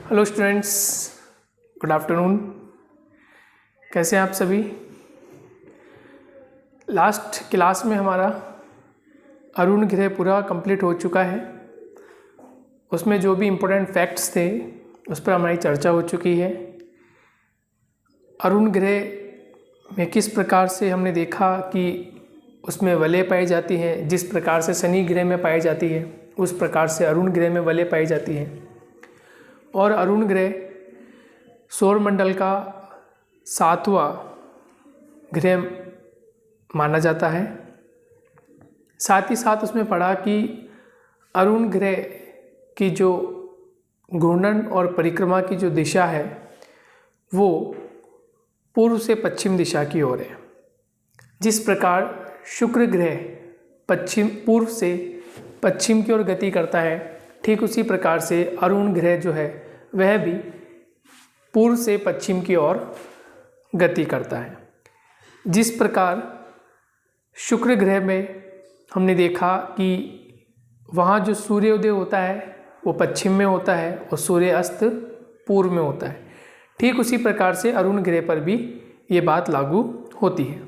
Hello students, good afternoon. कैसे हैं आप सभी। लास्ट क्लास में हमारा अरुण गृह पूरा कंप्लीट हो चुका है। उसमें जो भी इम्पोर्टेंट फैक्ट्स थे उस पर हमारी चर्चा हो चुकी है। अरुण गृह में किस प्रकार से हमने देखा कि उसमें वलय पाई जाती हैं, जिस प्रकार से शनि गृह में पाई जाती है उस प्रकार से अरुण गृह में वलय पाई जाती है। और अरुण ग्रह सौरमंडल का 7वां ग्रह माना जाता है। साथ ही साथ उसमें पढ़ा कि अरुण ग्रह की जो घूर्णन और परिक्रमा की जो दिशा है वो पूर्व से पश्चिम दिशा की ओर है। जिस प्रकार शुक्र ग्रह पूर्व से पश्चिम की ओर गति करता है, ठीक उसी प्रकार से अरुण ग्रह जो है वह भी पूर्व से पश्चिम की ओर गति करता है। जिस प्रकार शुक्र ग्रह में हमने देखा कि वहाँ जो सूर्योदय होता है वो पश्चिम में होता है और सूर्य अस्त पूर्व में होता है, ठीक उसी प्रकार से अरुण ग्रह पर भी ये बात लागू होती है।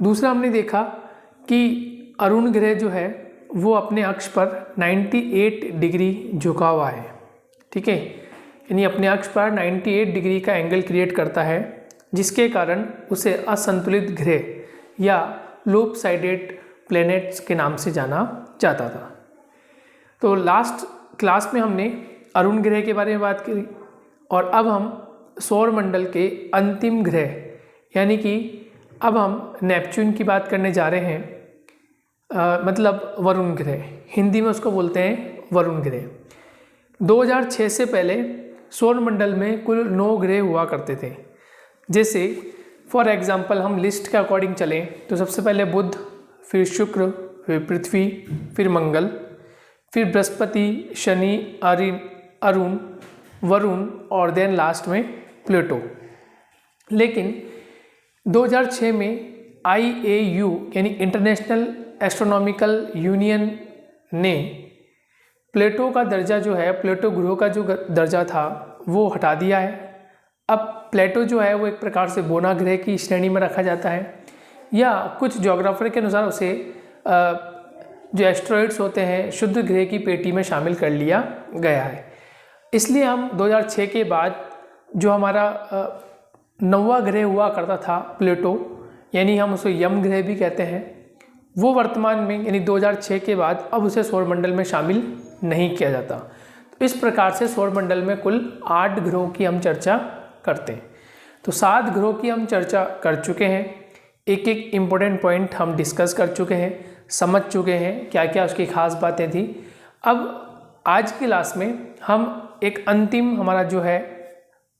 दूसरा हमने देखा कि अरुण ग्रह जो है वो अपने अक्ष पर 98 डिग्री झुका हुआ है, ठीक है। यानी अपने अक्ष पर 98 डिग्री का एंगल क्रिएट करता है, जिसके कारण उसे असंतुलित ग्रह या लोप साइडेड प्लैनेट्स के नाम से जाना जाता था। तो लास्ट क्लास में हमने अरुण ग्रह के बारे में बात करी और अब हम सौरमंडल के अंतिम ग्रह यानी कि अब हम नेपच्यून की बात करने जा रहे हैं। मतलब वरुण ग्रह, हिंदी में उसको बोलते हैं वरुण ग्रह। 2006 से पहले सौरमंडल में कुल 9 ग्रह हुआ करते थे। जैसे फॉर एग्जांपल हम लिस्ट के अकॉर्डिंग चलें तो सबसे पहले बुध, फिर शुक्र, फिर पृथ्वी, फिर मंगल, फिर बृहस्पति, शनि, अरुण, वरुण और देन लास्ट में प्लूटो। लेकिन 2006 में IAU यानी इंटरनेशनल एस्ट्रोनॉमिकल यूनियन ने प्लूटो का दर्जा जो है, प्लूटो ग्रह का जो दर्जा था वो हटा दिया है। अब प्लूटो जो है वो एक प्रकार से बोना ग्रह की श्रेणी में रखा जाता है, या कुछ ज्योग्राफर के अनुसार उसे जो एस्ट्रॉइड्स होते हैं शुद्ध ग्रह की पेटी में शामिल कर लिया गया है। इसलिए हम 2006 के बाद जो हमारा 9वां ग्रह हुआ करता था प्लूटो, यानी हम उसे यम ग्रह भी कहते हैं, वो वर्तमान में यानी 2006 के बाद अब उसे सौरमंडल में शामिल नहीं किया जाता। तो इस प्रकार से सौरमंडल में कुल 8 ग्रहों की हम चर्चा करते हैं। तो 7 ग्रहों की हम चर्चा कर चुके हैं, एक एक इम्पोर्टेंट पॉइंट हम डिस्कस कर चुके हैं, समझ चुके हैं क्या क्या उसकी खास बातें थी। अब आज की क्लास में हम एक अंतिम हमारा जो है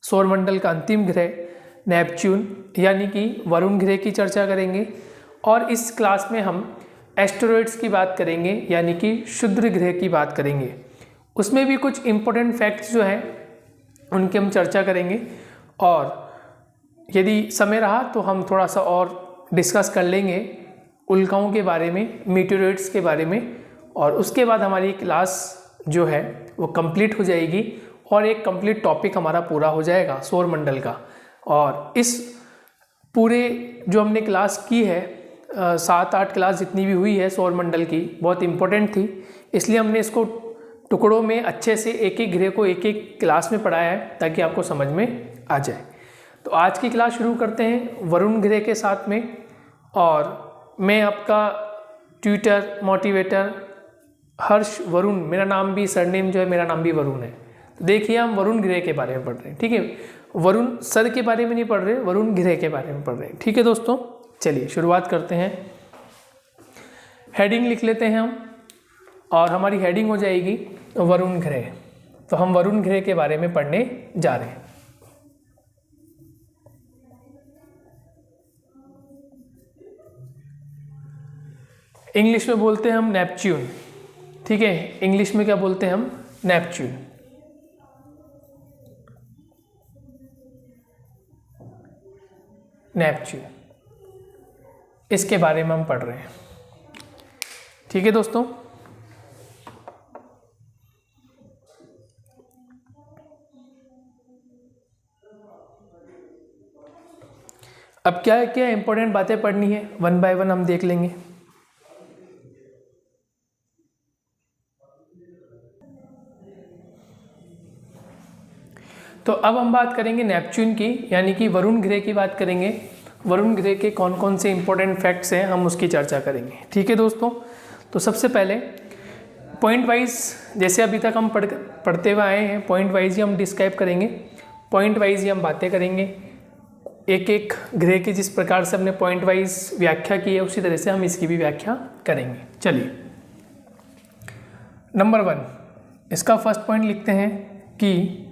सौरमंडल का अंतिम ग्रह नेपच्यून यानी कि वरुण ग्रह की चर्चा करेंगे। और इस क्लास में हम एस्टेरॉइड्स की बात करेंगे यानी कि शुद्ध ग्रह की बात करेंगे। उसमें भी कुछ इम्पोर्टेंट फैक्ट्स जो हैं उनकी हम चर्चा करेंगे, और यदि समय रहा तो हम थोड़ा सा और डिस्कस कर लेंगे उल्काओं के बारे में, मीटेरोइड्स के बारे में, और उसके बाद हमारी क्लास जो है वो कंप्लीट हो जाएगी और एक कंप्लीट टॉपिक हमारा पूरा हो जाएगा सौरमंडल का। और इस पूरे जो हमने क्लास की है 7-8 क्लास जितनी भी हुई है सौरमंडल की, बहुत इम्पोर्टेंट थी, इसलिए हमने इसको टुकड़ों में अच्छे से एक एक ग्रह को एक एक क्लास में पढ़ाया है ताकि आपको समझ में आ जाए। तो आज की क्लास शुरू करते हैं वरुण ग्रह के साथ में, और मैं आपका ट्यूटर मोटिवेटर हर्ष वरुण, मेरा नाम भी, सरनेम जो है मेरा नाम भी वरुण है। तो देखिए हम वरुण ग्रह के बारे में पढ़ रहे हैं, ठीक है। वरुण सर के बारे में नहीं पढ़ रहे, वरुण ग्रह के बारे में पढ़ रहे हैं, ठीक है दोस्तों। चलिए शुरुआत करते हैं। हेडिंग लिख लेते हैं हम, और हमारी हेडिंग हो जाएगी वरुण ग्रह। तो हम वरुण ग्रह के बारे में पढ़ने जा रहे हैं। इंग्लिश में बोलते हैं हम नेपच्यून, ठीक है। इंग्लिश में क्या बोलते हैं हम? नेपच्यून। नेपच्यून, इसके बारे में हम पढ़ रहे हैं, ठीक है दोस्तों। अब क्या क्या इंपॉर्टेंट बातें पढ़नी है, वन बाय वन हम देख लेंगे। तो अब हम बात करेंगे नेपच्यून की, यानी कि वरुण ग्रह की बात करेंगे। वरुण ग्रह के कौन कौन से इंपॉर्टेंट फैक्ट्स हैं हम उसकी चर्चा करेंगे, ठीक है दोस्तों। तो सबसे पहले पॉइंट वाइज, जैसे अभी तक हम पढ़ते हुए आए हैं, पॉइंट वाइज ही हम डिस्क्राइब करेंगे, पॉइंट वाइज ही हम बातें करेंगे। एक एक ग्रह की जिस प्रकार से हमने पॉइंट वाइज व्याख्या की है उसी तरह से हम इसकी भी व्याख्या करेंगे। चलिए, नंबर 1, इसका फर्स्ट पॉइंट लिखते हैं कि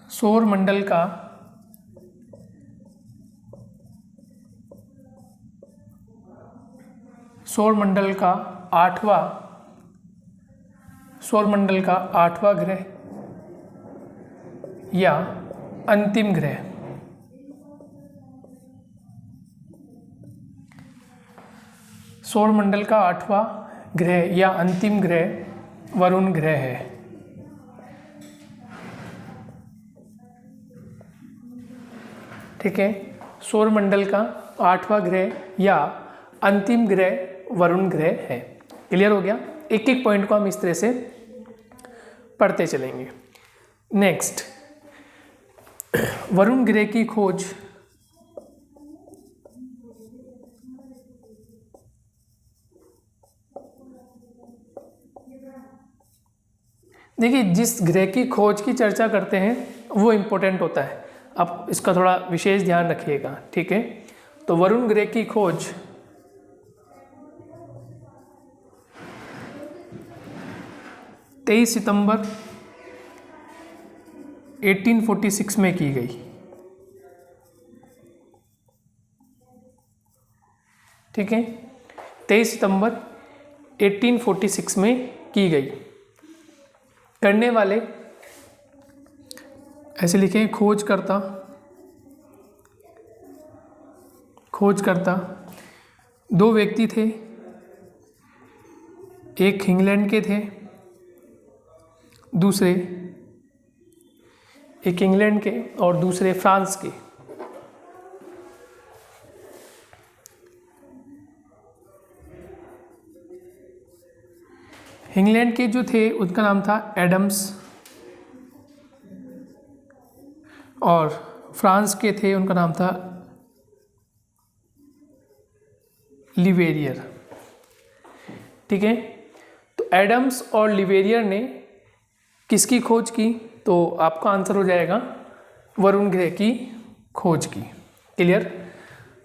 सौर मंडल का आठवां ग्रह या अंतिम ग्रह सौर मंडल का 8वां ग्रह या अंतिम ग्रह वरुण ग्रह है। ठीक है, सौर मंडल का 8वां ग्रह या अंतिम ग्रह वरुण ग्रह है। क्लियर हो गया। एक एक पॉइंट को हम इस तरह से पढ़ते चलेंगे। नेक्स्ट, वरुण ग्रह की खोज देखिए, जिस ग्रह की खोज की चर्चा करते हैं वो इम्पोर्टेंट होता है, आप इसका थोड़ा विशेष ध्यान रखिएगा। ठीक है, तो वरुण ग्रह की खोज 23 सितंबर 1846 में की गई। ठीक है, 23 सितंबर 1846 में की गई। करने वाले ऐसे लिखें, खोजकर्ता 2 व्यक्ति थे, एक इंग्लैंड के थे, दूसरे एक इंग्लैंड के और दूसरे फ्रांस के। इंग्लैंड के जो थे उनका नाम था एडम्स और फ्रांस के थे उनका नाम था लिवेरियर। ठीक है, तो एडम्स और लिवेरियर ने किसकी खोज की? तो आपका आंसर हो जाएगा वरुण ग्रह की खोज की। क्लियर।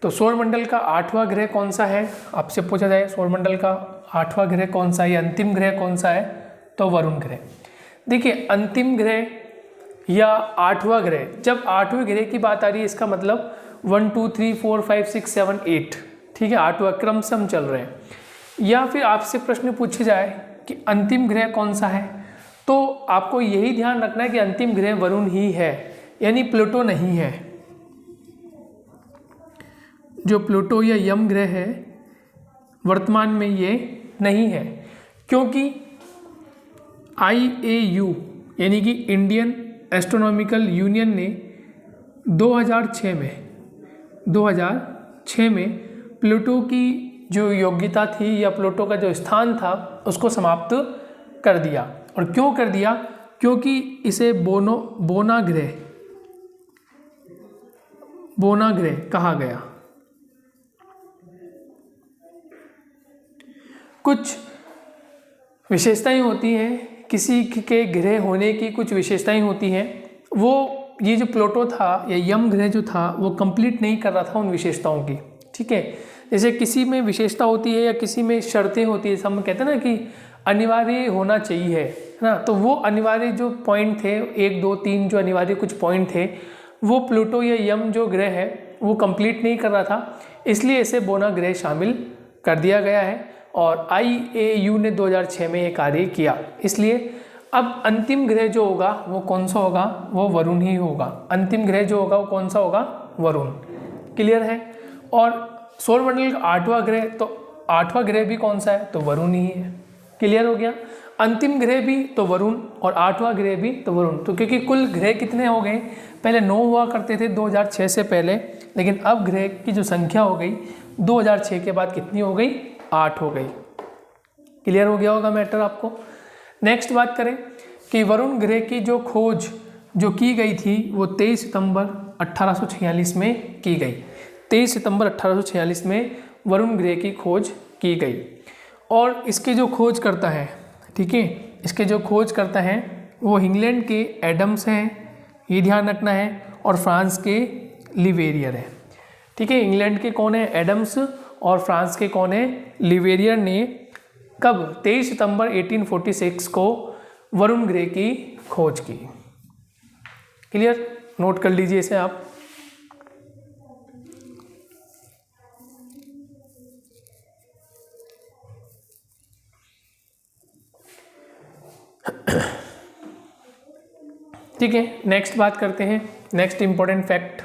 तो सौरमंडल का 8वां ग्रह कौन सा है, आपसे पूछा जाए सौरमंडल का 8वां ग्रह कौन सा है या अंतिम ग्रह कौन सा है, तो वरुण ग्रह। देखिए, अंतिम ग्रह या 8वां ग्रह, जब 8वें ग्रह की बात आ रही है इसका मतलब 1 2 3 4 5 6 7 8, ठीक है, 8वां क्रम से हम चल रहे हैं। या फिर आपसे प्रश्न पूछे जाए कि अंतिम ग्रह कौन सा है, तो आपको यही ध्यान रखना है कि अंतिम ग्रह वरुण ही है, यानी प्लूटो नहीं है। जो प्लूटो या यम ग्रह है वर्तमान में ये नहीं है, क्योंकि IAU यानी कि इंडियन एस्ट्रोनॉमिकल यूनियन ने 2006 में प्लूटो की जो योग्यता थी या प्लूटो का जो स्थान था उसको समाप्त कर दिया। और क्यों कर दिया? क्योंकि इसे बोना ग्रह कहा गया। कुछ विशेषताएं होती हैं, किसी के ग्रह होने की कुछ विशेषताएं होती हैं, वो ये जो प्लूटो था या यम ग्रह जो था वो कंप्लीट नहीं कर रहा था उन विशेषताओं की। ठीक है, जैसे किसी में विशेषता होती है या किसी में शर्तें होती है, हम कहते हैं ना कि अनिवार्य होना चाहिए, है ना, तो वो अनिवार्य जो पॉइंट थे 1 2 3 जो अनिवार्य कुछ पॉइंट थे वो प्लूटो या यम जो ग्रह है वो कंप्लीट नहीं कर रहा था, इसलिए इसे बोना ग्रह शामिल कर दिया गया है और IAU ने 2006 में ये कार्य किया। इसलिए अब अंतिम ग्रह जो होगा वो कौन सा होगा, वो वरुण ही होगा। अंतिम ग्रह जो होगा वो कौन सा होगा, वरुण। क्लियर है। और सौरमंडल का 8वां ग्रह, तो 8वां ग्रह भी कौन सा है, तो वरुण ही है। क्लियर हो गया। अंतिम ग्रह भी तो वरुण और 8वां ग्रह भी तो वरुण। तो क्योंकि कुल ग्रह कितने हो गए, पहले 9 हुआ करते थे 2006 से पहले, लेकिन अब ग्रह की जो संख्या हो गई 2006 के बाद कितनी हो गई, 8 हो गई। क्लियर हो गया होगा मैटर आपको। नेक्स्ट बात करें कि वरुण ग्रह की जो खोज जो की गई थी वो 23 सितंबर 1846 में की गई। 23 सितंबर 1846 में वरुण ग्रह की खोज की गई। और इसके जो खोज करता है, ठीक है, इसके जो खोज करता है वो इंग्लैंड के एडम्स हैं, ये ध्यान रखना है, और फ्रांस के लिवेरियर है। ठीक है, इंग्लैंड के कौन है, एडम्स, और फ्रांस के कौन है, लिवेरियर ने कब 23 सितंबर 1846 को वरुण ग्रह की खोज की। क्लियर, नोट कर लीजिए इसे आप। ठीक है, नेक्स्ट बात करते हैं, नेक्स्ट इंपॉर्टेंट फैक्ट।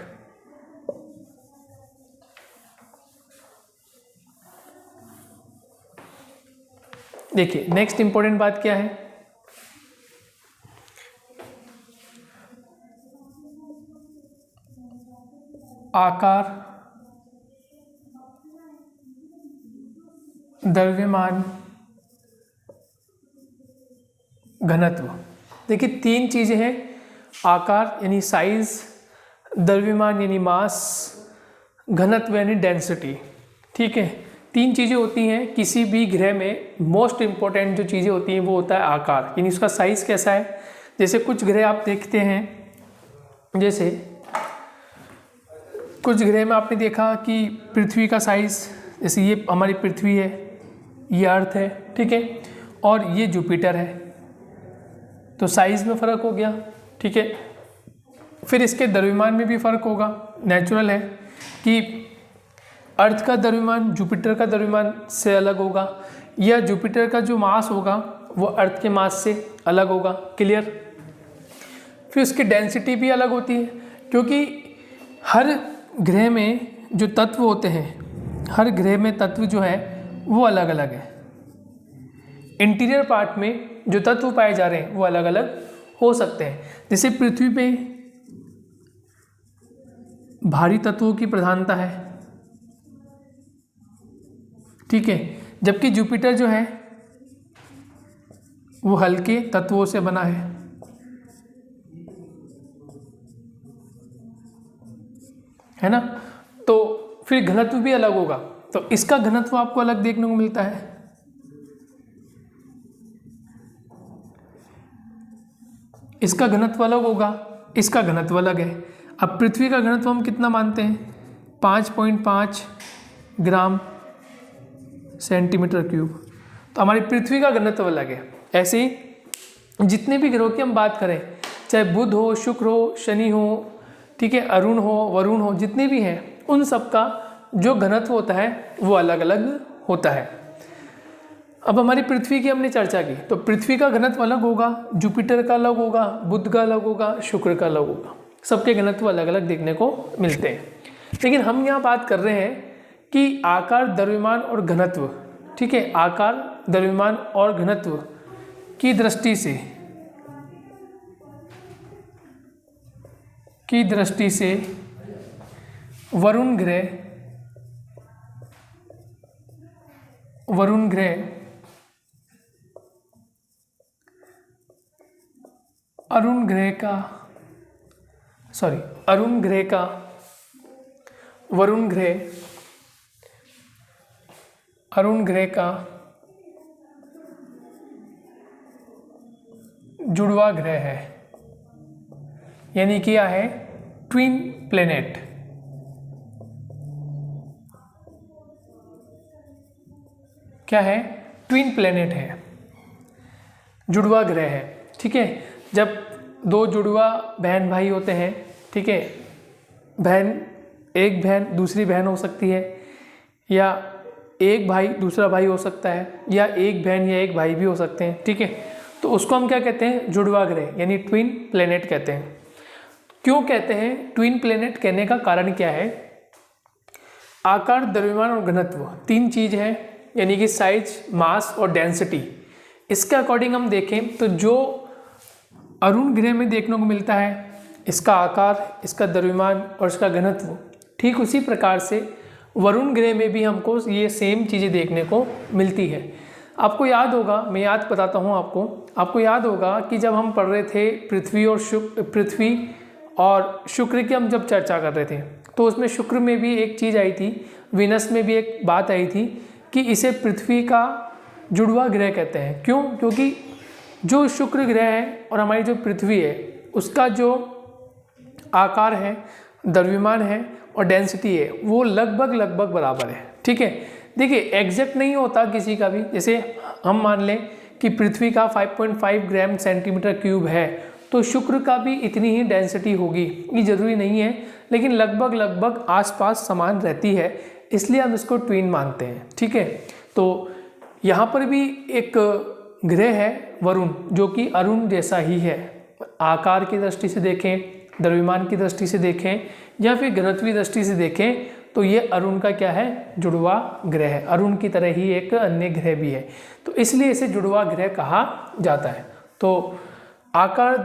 देखिए नेक्स्ट इंपॉर्टेंट बात क्या है, आकार, द्रव्यमान, घनत्व। देखिए 3 चीज़ें हैं, आकार यानी साइज, द्रव्यमान यानी मास, घनत्व यानी डेंसिटी। ठीक है, 3 चीज़ें होती हैं किसी भी ग्रह में। मोस्ट इम्पोर्टेंट जो चीज़ें होती हैं वो होता है आकार, यानी उसका साइज कैसा है। जैसे कुछ ग्रह आप देखते हैं, जैसे कुछ ग्रह में आपने देखा कि पृथ्वी का साइज, जैसे ये हमारी पृथ्वी है, ये अर्थ है, ठीक है, और ये जुपिटर है, तो साइज में फ़र्क हो गया। ठीक है, फिर इसके द्रव्यमान में भी फ़र्क होगा। नेचुरल है कि अर्थ का द्रव्यमान जुपिटर का द्रव्यमान से अलग होगा, या जुपिटर का जो मास होगा वो अर्थ के मास से अलग होगा। क्लियर। फिर उसकी डेंसिटी भी अलग होती है, क्योंकि हर ग्रह में जो तत्व होते हैं, हर ग्रह में तत्व जो है वो अलग अलग है। इंटीरियर पार्ट में जो तत्व पाए जा रहे हैं वो अलग अलग हो सकते हैं। जैसे पृथ्वी पे भारी तत्वों की प्रधानता है, ठीक है, जबकि जुपिटर जो है वो हल्के तत्वों से बना है ना। तो फिर घनत्व भी अलग होगा, तो इसका घनत्व आपको अलग देखने को मिलता है। इसका घनत्व अलग होगा, इसका घनत्व अलग है। अब पृथ्वी का घनत्व हम कितना मानते हैं, 5.5 ग्राम सेंटीमीटर क्यूब, तो हमारी पृथ्वी का घनत्व अलग है। ऐसे ही जितने भी ग्रहों की हम बात करें, चाहे बुध हो, शुक्र हो, शनि हो, ठीक है, अरुण हो, वरुण हो, जितने भी हैं उन सब का जो घनत्व होता है वो अलग अलग होता है। अब हमारी पृथ्वी की हमने चर्चा की, तो पृथ्वी का घनत्व अलग होगा, जुपिटर का अलग होगा, बुध का अलग होगा, शुक्र का अलग होगा, सबके घनत्व अलग अलग देखने को मिलते हैं। लेकिन हम यहाँ बात कर रहे हैं कि आकार, द्रव्यमान और घनत्व, ठीक है, आकार, द्रव्यमान और घनत्व की दृष्टि से वरुण ग्रह अरुण ग्रह का जुड़वा ग्रह है, यानी क्या है, ट्विन प्लेनेट। क्या है, ट्विन प्लेनेट है, जुड़वा ग्रह है। ठीक है, जब 2 जुड़वा बहन भाई होते हैं, ठीक है, एक बहन दूसरी बहन हो सकती है, या एक भाई दूसरा भाई हो सकता है, या एक बहन या एक भाई भी हो सकते हैं। ठीक है, तो उसको हम क्या कहते हैं, जुड़वा ग्रह यानी ट्विन प्लेनेट कहते हैं। क्यों कहते हैं ट्विन प्लेनेट, कहने का कारण क्या है, आकार, द्रव्यमान और घनत्व 3 चीज़ है, यानी कि साइज, मास और डेंसिटी, इसके अकॉर्डिंग हम देखें तो जो अरुण ग्रह में देखने को मिलता है, इसका आकार, इसका द्रव्यमान और इसका घनत्व, ठीक उसी प्रकार से वरुण ग्रह में भी हमको ये सेम चीज़ें देखने को मिलती है। आपको याद होगा, मैं याद बताता हूँ आपको याद होगा कि जब हम पढ़ रहे थे पृथ्वी और शुक्र की हम जब चर्चा कर रहे थे, तो उसमें शुक्र में भी एक चीज़ आई थी, वीनस में भी एक बात आई थी कि इसे पृथ्वी का जुड़वा ग्रह कहते हैं। क्यों? क्योंकि जो शुक्र ग्रह है और हमारी जो पृथ्वी है, उसका जो आकार है, द्रव्यमान है और डेंसिटी है, वो लगभग बराबर है। ठीक है, देखिए एग्जैक्ट नहीं होता किसी का भी। जैसे हम मान लें कि पृथ्वी का 5.5 ग्राम सेंटीमीटर क्यूब है, तो शुक्र का भी इतनी ही डेंसिटी होगी, ये जरूरी नहीं है, लेकिन लगभग आसपास समान रहती है, इसलिए हम इसको ट्विन मानते हैं। ठीक है, तो यहाँ पर भी एक ग्रह है वरुण, जो कि अरुण जैसा ही है। आकार की दृष्टि से देखें, द्रव्यमान की दृष्टि से देखें या फिर घनत्वीय दृष्टि से देखें, तो ये अरुण का क्या है? जुड़वा ग्रह है। अरुण की तरह ही एक अन्य ग्रह भी है, तो इसलिए इसे जुड़वा ग्रह कहा जाता है। तो आकार,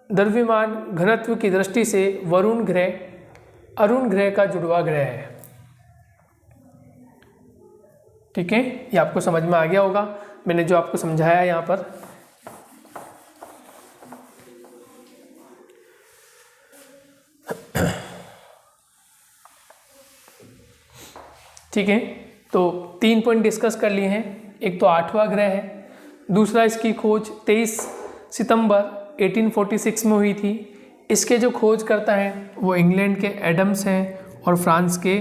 द्रव्यमान, घनत्व की दृष्टि से वरुण ग्रह अरुण ग्रह का जुड़वा ग्रह है। ठीक है, ये आपको समझ में आ गया होगा, मैंने जो आपको समझाया यहाँ पर। ठीक है, तो 3 पॉइंट डिस्कस कर लिए हैं। एक तो 8वां ग्रह है, दूसरा इसकी खोज 23 सितंबर 1846 में हुई थी। इसके जो खोज करता है वो इंग्लैंड के एडम्स हैं और फ्रांस के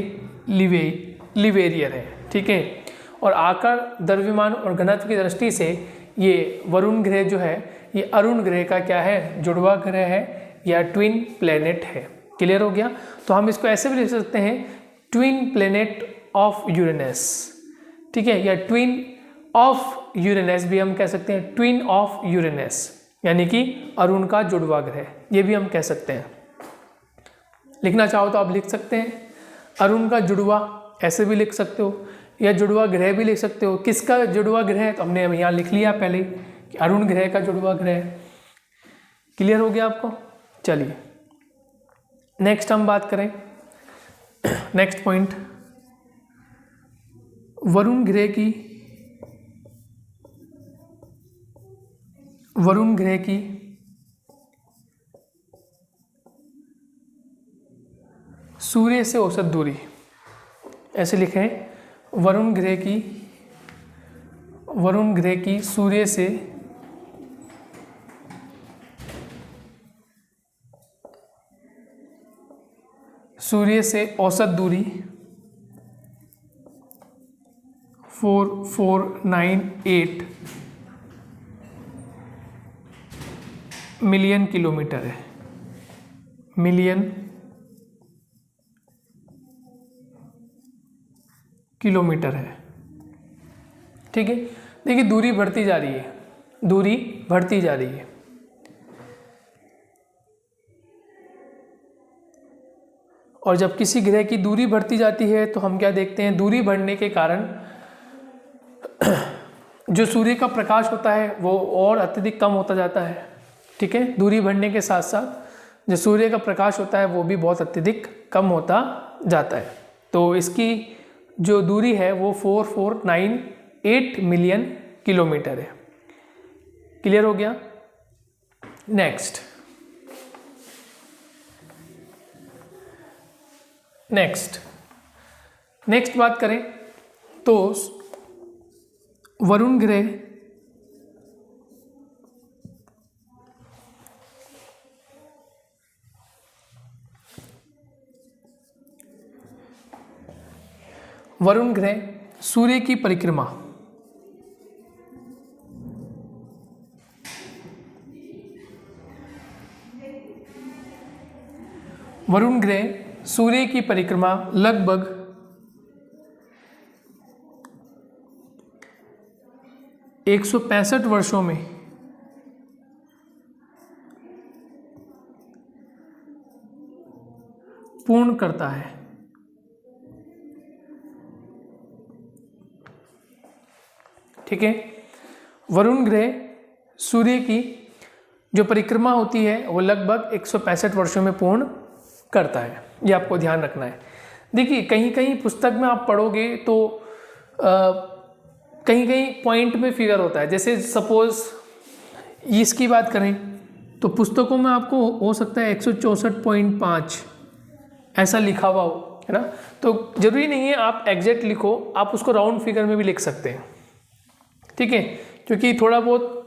लिवेरियर हैं। ठीक है, और आकार, द्रव्यमान और घनत्व की दृष्टि से ये वरुण ग्रह जो है ये अरुण ग्रह का क्या है? जुड़वा ग्रह है या ट्विन प्लेनेट है। क्लियर हो गया? तो हम इसको ऐसे भी लिख सकते हैं, ट्विन प्लेनेट ऑफ यूरेनस। ठीक है, या ट्विन ऑफ यूरेनस भी हम कह सकते हैं, ट्विन ऑफ यूरेनस, यानी कि अरुण का जुड़वा ग्रह, ये भी हम कह सकते हैं। लिखना चाहो तो आप लिख सकते हैं, अरुण का जुड़वा ऐसे भी लिख सकते हो, या जुड़वा ग्रह भी लिख सकते हो। किसका जुड़वा ग्रह है? तो हमने यहाँ लिख लिया पहले कि अरुण ग्रह का जुड़वा ग्रह है। क्लियर हो गया आपको? चलिए नेक्स्ट हम बात करें, नेक्स्ट पॉइंट, वरुण ग्रह की सूर्य से औसत दूरी। ऐसे लिखें, वरुण ग्रह की सूर्य से औसत दूरी 4498 मिलियन किलोमीटर है। मिलियन किलोमीटर है। ठीक है, देखिए दूरी बढ़ती जा रही है, और जब किसी ग्रह की दूरी बढ़ती जाती है तो हम क्या देखते हैं? दूरी बढ़ने के कारण जो सूर्य का प्रकाश होता है वो और अत्यधिक कम होता जाता है। ठीक है, दूरी बढ़ने के साथ साथ जो सूर्य का प्रकाश होता है वो भी बहुत अत्यधिक कम होता जाता है। तो इसकी जो दूरी है वो 4498 मिलियन किलोमीटर है। क्लियर हो गया? नेक्स्ट बात करें तो वरुण ग्रह सूर्य की परिक्रमा लगभग 165 वर्षों में पूर्ण करता है। ठीक है, वरुण ग्रह सूर्य की जो परिक्रमा होती है वो लगभग 165 वर्षों में पूर्ण करता है। ये आपको ध्यान रखना है। देखिए कहीं कहीं पुस्तक में आप पढ़ोगे तो कहीं कहीं पॉइंट में फिगर होता है। जैसे सपोज इसकी बात करें तो पुस्तकों में आपको हो सकता है 164.5 ऐसा लिखा हुआ हो, है ना। तो ज़रूरी नहीं है आप एग्जैक्ट लिखो, आप उसको राउंड फिगर में भी लिख सकते हैं, ठीक है। क्योंकि थोड़ा बहुत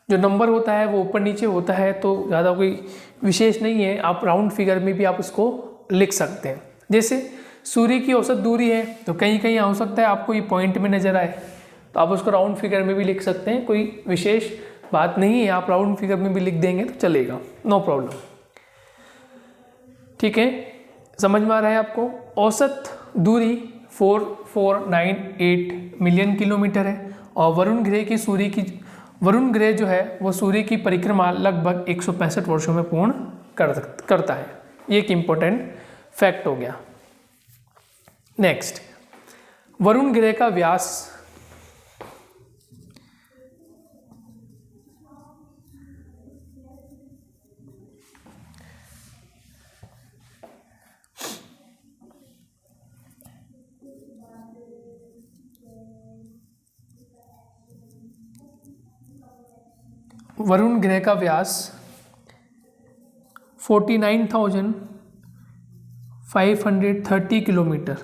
जो नंबर होता है वो ऊपर नीचे होता है तो ज़्यादा कोई विशेष नहीं है, आप राउंड फिगर में भी आप उसको लिख सकते हैं। जैसे सूर्य की औसत दूरी है तो कहीं कहीं हो सकता है आपको ये पॉइंट में नज़र आए तो आप उसको राउंड फिगर में भी लिख सकते हैं, कोई विशेष बात नहीं है, आप राउंड फिगर में भी लिख देंगे तो चलेगा, नो प्रॉब्लम, ठीक है। समझ में आ रहा है आपको। औसत दूरी 4498 मिलियन किलोमीटर है और वरुण ग्रह जो है वो सूर्य की परिक्रमा लगभग 165 वर्षों में पूर्ण करता है। ये एक इम्पोर्टेंट फैक्ट हो गया। नेक्स्ट, वरुण ग्रह का व्यास वरुण ग्रह का व्यास 49,530 किलोमीटर,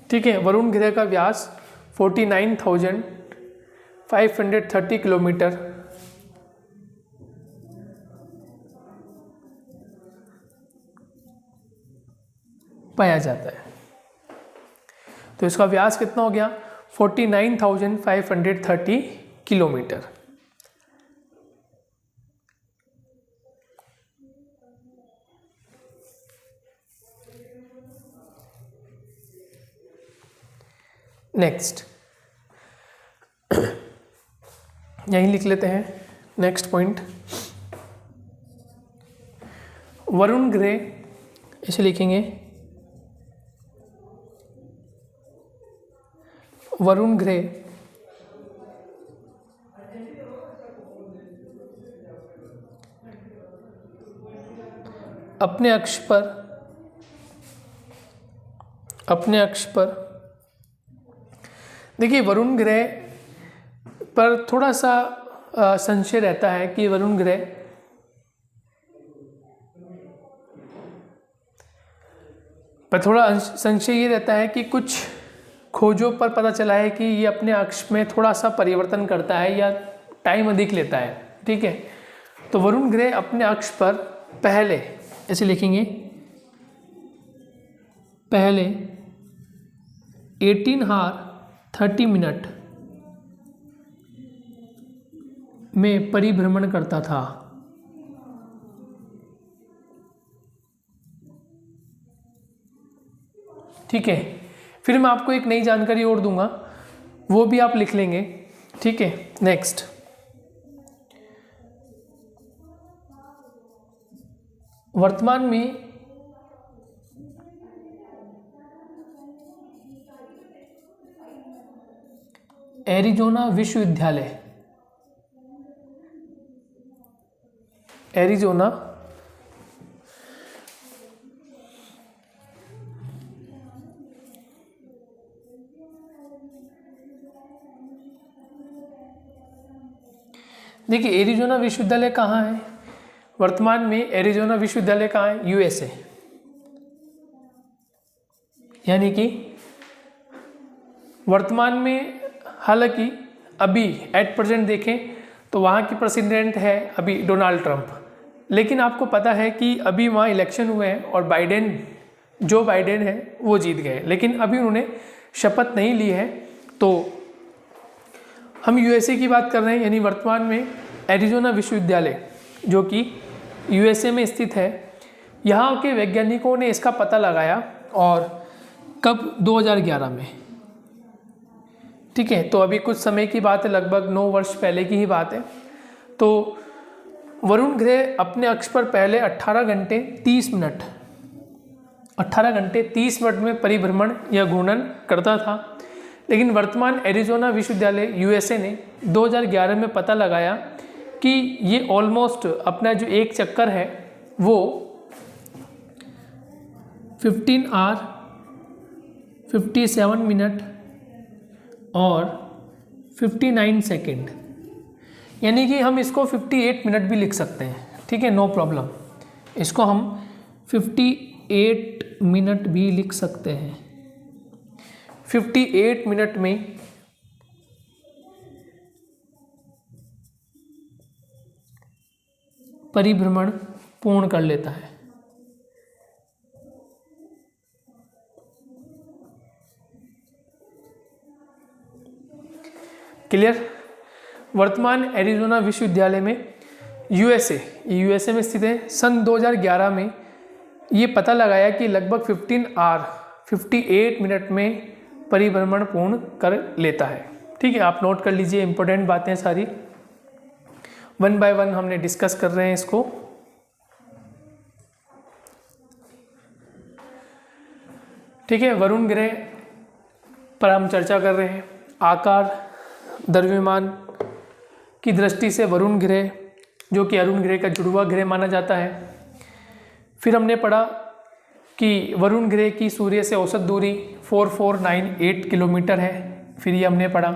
ठीक है। वरुण ग्रह का व्यास 49,530 किलोमीटर पाया जाता है। तो इसका व्यास कितना हो गया? 49,530 किलोमीटर। नेक्स्ट, यहीं लिख लेते हैं नेक्स्ट पॉइंट। वरुण ग्रह इसे लिखेंगे वरुण ग्रह अपने अक्ष पर देखिए, वरुण ग्रह पर थोड़ा सा संशय रहता है कि वरुण ग्रह पर थोड़ा संशय ये रहता है कि कुछ खोजों पर पता चला है कि ये अपने अक्ष में थोड़ा सा परिवर्तन करता है या टाइम अधिक लेता है, ठीक है। तो वरुण ग्रह अपने अक्ष पर पहले ऐसे लिखेंगे, पहले 18 आवर 30 मिनट में परिभ्रमण करता था। ठीक है, फिर मैं आपको एक नई जानकारी और दूंगा, वो भी आप लिख लेंगे, ठीक है। नेक्स्ट, वर्तमान में एरिजोना विश्वविद्यालय एरिजोना देखिए, एरिजोना विश्वविद्यालय कहाँ है? वर्तमान में एरिजोना विश्वविद्यालय कहाँ है? यूएसए। यानी कि वर्तमान में, हालांकि अभी एट प्रेजेंट देखें तो वहाँ की प्रेसिडेंट है अभी डोनाल्ड ट्रंप, लेकिन आपको पता है कि अभी वहाँ इलेक्शन हुए हैं और जो बाइडेन है वो जीत गए, लेकिन अभी उन्होंने शपथ नहीं ली है। तो हम यूएसए की बात कर रहे हैं, यानी वर्तमान में एरिजोना विश्वविद्यालय जो कि यूएसए में स्थित है, यहाँ के वैज्ञानिकों ने इसका पता लगाया, और कब? 2011 में, ठीक है। तो अभी कुछ समय की बात है, लगभग 9 वर्ष पहले की ही बात है। तो वरुण ग्रह अपने अक्ष पर पहले 18 घंटे 30 मिनट 18 घंटे 30 मिनट में परिभ्रमण या घूर्णन करता था। लेकिन वर्तमान एरिज़ोना विश्वविद्यालय यूएसए ने 2011 में पता लगाया कि ये ऑलमोस्ट अपना जो एक चक्कर है वो 15 आवर 57 मिनट और 59 सेकेंड, यानी कि हम इसको 58 मिनट भी लिख सकते हैं, ठीक है, नो प्रॉब्लम। इसको हम 58 मिनट भी लिख सकते हैं। 58 मिनट में परिभ्रमण पूर्ण कर लेता है। क्लियर। वर्तमान एरिज़ोना विश्वविद्यालय में यूएसए में स्थित है। सन 2011 में ये पता लगाया कि लगभग 15 आवर 58 मिनट में परिभ्रमण पूर्ण कर लेता है। ठीक है, आप नोट कर लीजिए, इंपॉर्टेंट बातें सारी वन बाय वन हमने डिस्कस कर रहे हैं इसको। ठीक है, वरुण ग्रह पर हम चर्चा कर रहे हैं। आकार द्रव्यमान की दृष्टि से वरुण ग्रह जो कि अरुण ग्रह का जुड़वा ग्रह माना जाता है। फिर हमने पढ़ा कि वरुण ग्रह की सूर्य से औसत दूरी 4498 किलोमीटर है। फिर ये हमने पढ़ा।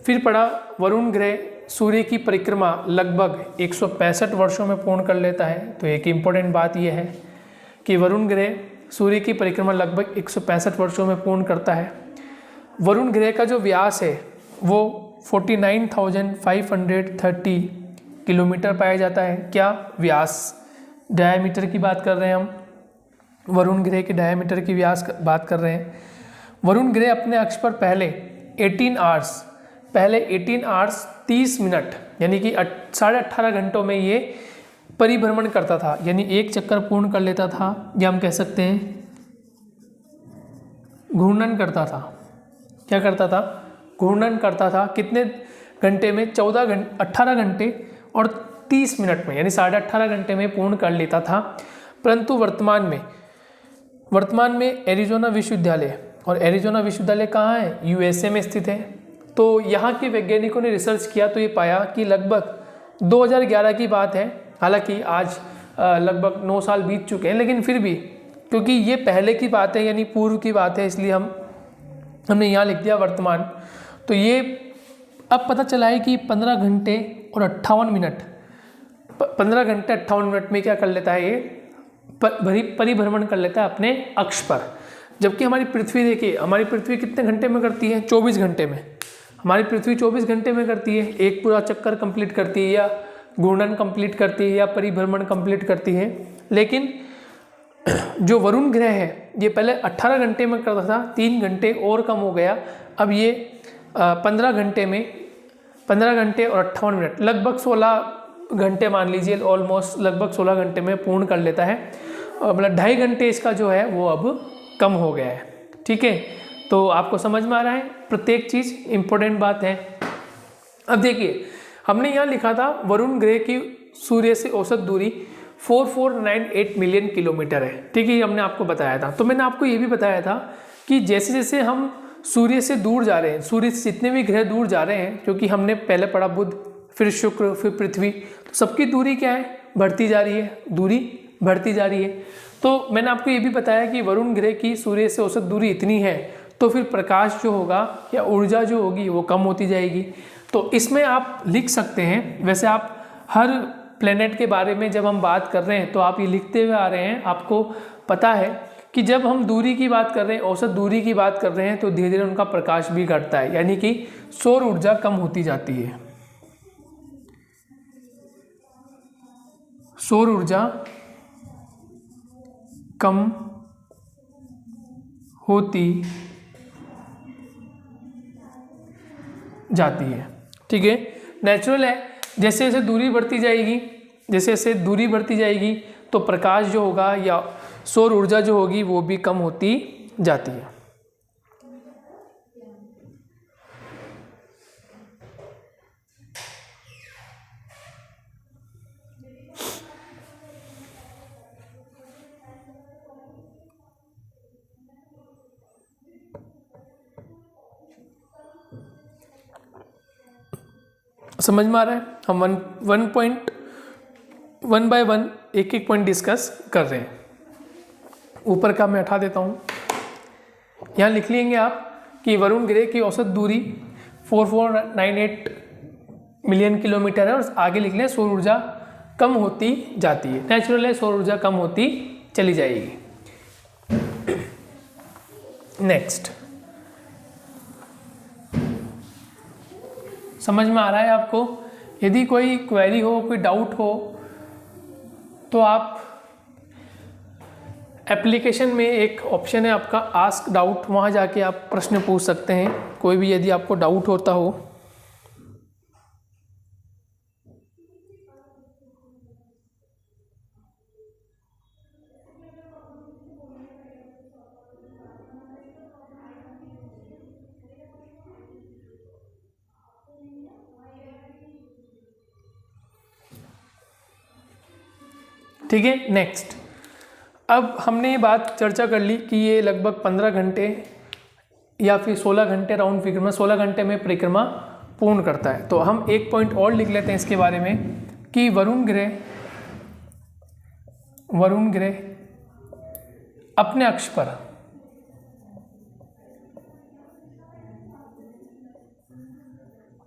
फिर पढ़ा वरुण ग्रह सूर्य की परिक्रमा लगभग 165 वर्षों में पूर्ण कर लेता है। तो एक इम्पोर्टेंट बात यह है कि वरुण ग्रह सूर्य की परिक्रमा लगभग 165 वर्षों में पूर्ण करता है। वरुण ग्रह का जो व्यास है वो 49,530 किलोमीटर पाया जाता है। क्या व्यास, डायमीटर की बात कर रहे हैं हम, वरुण ग्रह के डायमीटर की व्यास बात कर रहे हैं। वरुण ग्रह अपने अक्ष पर पहले 18 आवर्स 30 मिनट यानी कि 18.5 घंटों में ये परिभ्रमण करता था, यानी एक चक्कर पूर्ण कर लेता था, या हम कह सकते हैं घूर्णन करता था। क्या करता था? घूर्णन करता था। कितने घंटे में? 18 घंटे और 30 मिनट में, यानी 18.5 घंटे में पूर्ण कर लेता था। परंतु वर्तमान में एरिज़ोना विश्वविद्यालय, और एरिज़ोना विश्वविद्यालय कहाँ है? यूएसए में स्थित है। तो यहाँ के वैज्ञानिकों ने रिसर्च किया तो ये पाया कि लगभग 2011 की बात है। हालांकि आज लगभग 9 साल बीत चुके हैं, लेकिन फिर भी क्योंकि ये पहले की बात है यानी पूर्व की बात है, इसलिए हमने यहाँ लिख दिया वर्तमान। तो ये अब पता चला है कि 15 घंटे और 58 मिनट 15 घंटे 58 मिनट में क्या कर लेता है? ये परिभ्रमण कर लेता है अपने अक्ष पर। जबकि हमारी पृथ्वी, देखिए हमारी पृथ्वी कितने घंटे में करती है? 24 घंटे में। हमारी पृथ्वी 24 घंटे में करती है, एक पूरा चक्कर कंप्लीट करती है, या घूर्णन कंप्लीट करती है, या परिभ्रमण कंप्लीट करती है। लेकिन जो वरुण ग्रह है ये पहले 18 घंटे में करता था, 3 घंटे और कम हो गया। अब ये 15 घंटे और 58 मिनट, लगभग 16 घंटे मान लीजिए, ऑलमोस्ट लगभग 16 घंटे में पूर्ण कर लेता है। मतलब 2.5 घंटे इसका जो है वो अब कम हो गया है। ठीक है, तो आपको समझ में आ रहा है, प्रत्येक चीज़ इंपॉर्टेंट बात है। अब देखिए हमने यहाँ लिखा था वरुण ग्रह की सूर्य से औसत दूरी 4498 मिलियन किलोमीटर है। ठीक है, ये हमने आपको बताया था। तो मैंने आपको ये भी बताया था कि जैसे जैसे हम सूर्य से दूर जा रहे हैं, सूर्य से जितने भी ग्रह दूर जा रहे हैं, क्योंकि हमने पहले पढ़ा बुध, फिर शुक्र, फिर पृथ्वी, तो सबकी दूरी क्या है? बढ़ती जा रही है, दूरी बढ़ती जा रही है। तो मैंने आपको ये भी बताया कि वरुण ग्रह की सूर्य से औसत दूरी इतनी है, तो फिर प्रकाश जो होगा या ऊर्जा जो होगी वो कम होती जाएगी। तो इसमें आप लिख सकते हैं, वैसे आप हर प्लेनेट के बारे में जब हम बात कर रहे हैं तो आप ये लिखते हुए आ रहे हैं। आपको पता है कि जब हम दूरी की बात कर रहे हैं, औसत दूरी की बात कर रहे हैं, तो धीरे धीरे उनका प्रकाश भी घटता है, यानी कि सौर ऊर्जा कम होती जाती है। सौर ऊर्जा कम होती जाती है। ठीक है, नेचुरल है। जैसे जैसे दूरी बढ़ती जाएगी तो प्रकाश जो होगा या सौर ऊर्जा जो होगी वो भी कम होती जाती है। समझ में आ रहा है? हम वन बाय वन एक एक पॉइंट डिस्कस कर रहे हैं। ऊपर का मैं हटा देता हूँ। यहाँ लिख लेंगे आप कि वरुण ग्रह की औसत दूरी 4498 मिलियन किलोमीटर है, और आगे लिख लें सौर ऊर्जा कम होती जाती है। नेचुरल है, सौर ऊर्जा कम होती चली जाएगी। नेक्स्ट, समझ में आ रहा है आपको? यदि कोई क्वेरी हो, कोई डाउट हो, तो आप एप्लीकेशन में एक ऑप्शन है आपका आस्क डाउट, वहाँ जाके आप प्रश्न पूछ सकते हैं, कोई भी यदि आपको डाउट होता हो। ठीक है, नेक्स्ट, अब हमने ये बात चर्चा कर ली कि ये लगभग 15 घंटे या फिर 16 घंटे राउंड फिगर में 16 घंटे में परिक्रमा पूर्ण करता है। तो हम एक पॉइंट और लिख लेते हैं इसके बारे में कि वरुण ग्रह अपने अक्ष पर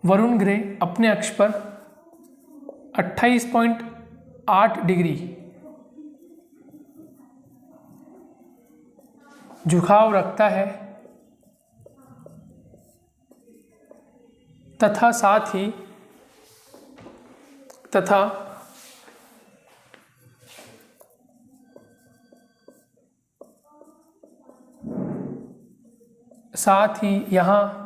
वरुण ग्रह अपने अक्ष पर 28.8 डिग्री झुकाव रखता है तथा साथ ही यहाँ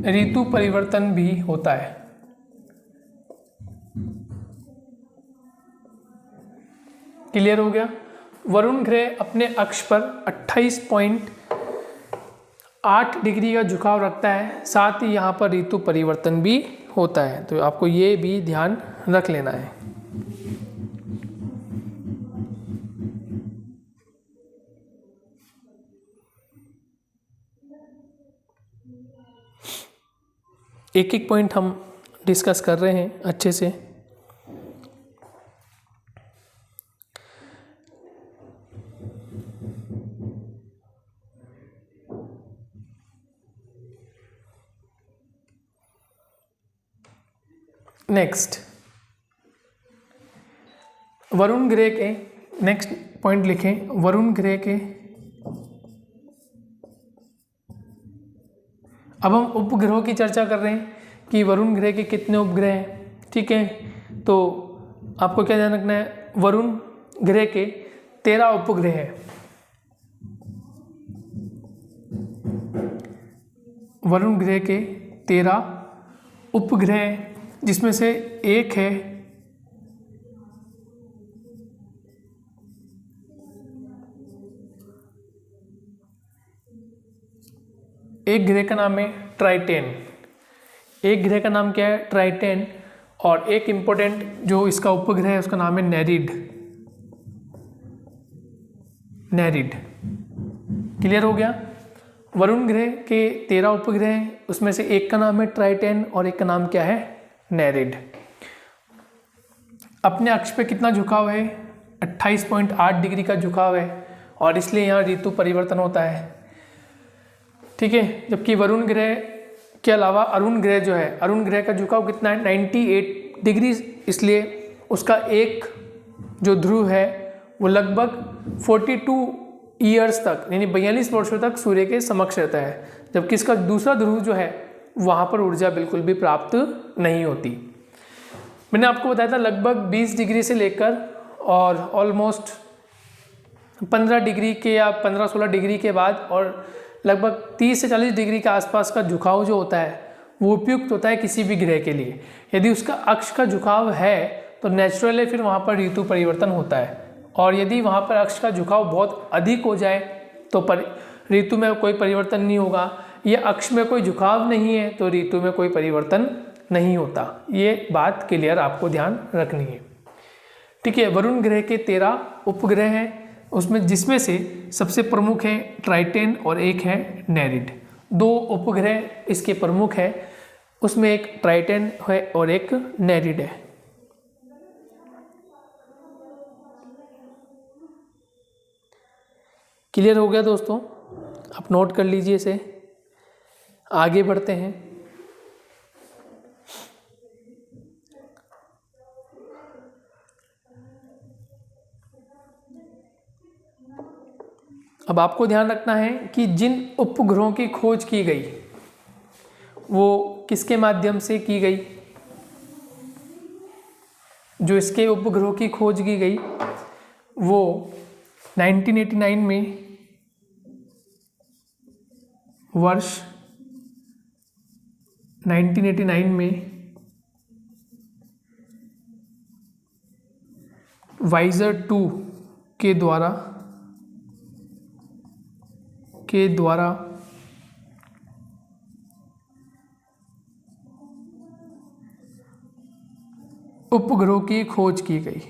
ऋतु परिवर्तन भी होता है। क्लियर हो गया? वरुण ग्रह अपने अक्ष पर 28.8 डिग्री का झुकाव रखता है, साथ ही यहाँ पर ऋतु परिवर्तन भी होता है। तो आपको ये भी ध्यान रख लेना है। एक एक पॉइंट हम डिस्कस कर रहे हैं अच्छे से। नेक्स्ट, वरुण ग्रह के नेक्स्ट पॉइंट लिखें। वरुण ग्रह के, अब हम उपग्रहों की चर्चा कर रहे हैं कि वरुण ग्रह के कितने उपग्रह हैं। ठीक है, तो आपको क्या ध्यान रखना है? वरुण ग्रह के 13 उपग्रह हैं। वरुण ग्रह के 13 उपग्रह, जिसमें से एक है एक ग्रह का नाम है ट्राइटेन। एक ग्रह का नाम क्या है? ट्राइटेन। और एक इम्पोर्टेंट जो इसका उपग्रह है उसका नाम है नेरिड। क्लियर हो गया? वरुण ग्रह के 13 उपग्रह हैं, उसमें से एक का नाम है ट्राइटेन और एक का नाम क्या है? नेरिड। अपने अक्ष पे कितना झुकाव है? 28.8 डिग्री का झुकाव है, और इसलिए यहाँ ऋतु परिवर्तन होता है। ठीक है, जबकि वरुण ग्रह के अलावा अरुण ग्रह जो है, अरुण ग्रह का झुकाव कितना है? 98 डिग्री, इसलिए उसका एक जो ध्रुव है वो लगभग 42 ईयर्स तक, यानी 42 वर्षों तक सूर्य के समक्ष रहता है, जबकि इसका दूसरा ध्रुव जो है वहाँ पर ऊर्जा बिल्कुल भी प्राप्त नहीं होती। मैंने आपको बताया था लगभग 20 डिग्री से लेकर और ऑलमोस्ट 15 डिग्री के या 15-16 डिग्री के बाद और लगभग 30 से 40 डिग्री के आसपास का झुकाव जो होता है वो उपयुक्त होता है किसी भी ग्रह के लिए। यदि उसका अक्ष का झुकाव है तो नेचुरल है, फिर वहाँ पर ऋतु परिवर्तन होता है। और यदि वहाँ पर अक्ष का झुकाव बहुत अधिक हो जाए तो ऋतु में कोई परिवर्तन नहीं होगा, या अक्ष में कोई झुकाव नहीं है तो ऋतु में कोई परिवर्तन नहीं होता। ये बात क्लियर आपको ध्यान रखनी है। ठीक है, वरुण ग्रह के 13 उपग्रह हैं, उसमें जिसमें से सबसे प्रमुख है ट्राइटेन और एक है नेरिड। 2 उपग्रह इसके प्रमुख है, उसमें एक ट्राइटेन है और एक नेरिड है। क्लियर हो गया दोस्तों? आप नोट कर लीजिए इसे। आगे बढ़ते हैं। अब आपको ध्यान रखना है कि जिन उपग्रहों की खोज की गई वो किसके माध्यम से की गई। जो इसके उपग्रहों की खोज की गई वो 1989 में वर्ष 1989 में वाइजर 2 के द्वारा उपग्रहों की खोज की गई।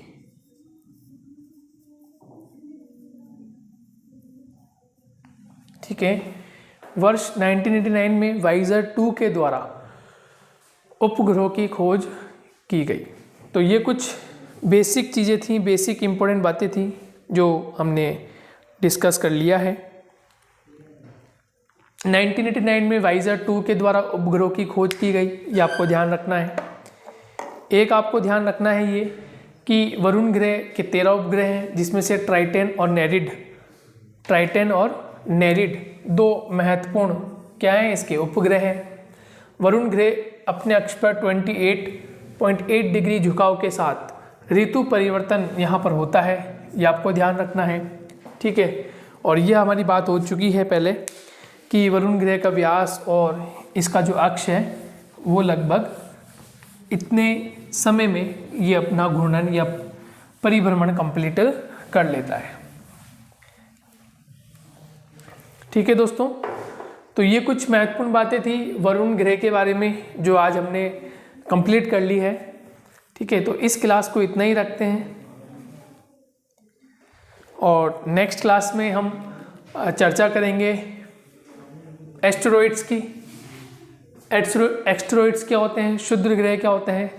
ठीक है, वर्ष 1989 में वाइजर 2 के द्वारा उपग्रहों की खोज की गई। तो ये कुछ बेसिक चीज़ें थी, बेसिक इंपॉर्टेंट बातें थी जो हमने डिस्कस कर लिया है। 1989 में वाइजर 2 के द्वारा उपग्रहों की खोज की गई, ये आपको ध्यान रखना है। एक आपको ध्यान रखना है ये कि वरुण ग्रह के 13 उपग्रह हैं, जिसमें से ट्राइटेन और नेरिड 2 महत्वपूर्ण क्या हैं इसके उपग्रह हैं। वरुण ग्रह अपने अक्ष पर 28.8 डिग्री झुकाव के साथ ऋतु परिवर्तन यहाँ पर होता है, ये आपको ध्यान रखना है। ठीक है, और ये हमारी बात हो चुकी है पहले कि वरुण ग्रह का व्यास और इसका जो अक्ष है वो लगभग इतने समय में ये अपना घूर्णन या परिभ्रमण कंप्लीट कर लेता है। ठीक है दोस्तों, तो ये कुछ महत्वपूर्ण बातें थी वरुण ग्रह के बारे में जो आज हमने कंप्लीट कर ली है। ठीक है, तो इस क्लास को इतना ही रखते हैं और नेक्स्ट क्लास में हम चर्चा करेंगे एस्टेरॉइड्स की। एस्टेरॉइड्स क्या होते हैं, क्षुद्र ग्रह क्या होते हैं,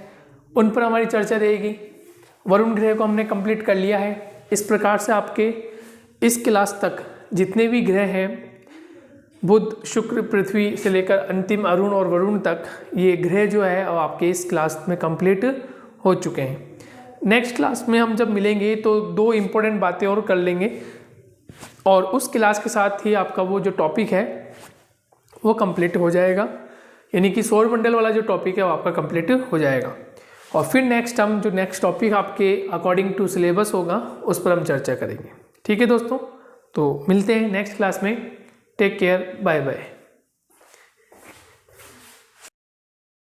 उन पर हमारी चर्चा रहेगी। वरुण ग्रह को हमने कंप्लीट कर लिया है। इस प्रकार से आपके इस क्लास तक जितने भी ग्रह हैं, बुध, शुक्र, पृथ्वी से लेकर अंतिम अरुण और वरुण तक, ये ग्रह जो है अब आपके इस क्लास में कंप्लीट हो चुके हैं। नेक्स्ट क्लास में हम जब मिलेंगे तो 2 इम्पोर्टेंट बातें और कर लेंगे और उस क्लास के साथ ही आपका वो जो टॉपिक है वो कंप्लीट हो जाएगा, यानी कि सौरमंडल वाला जो टॉपिक है वो आपका कंप्लीट हो जाएगा। और फिर नेक्स्ट हम जो नेक्स्ट टॉपिक आपके अकॉर्डिंग टू सिलेबस होगा उस पर हम चर्चा करेंगे। ठीक है दोस्तों, तो मिलते हैं नेक्स्ट क्लास में। Take care, bye bye.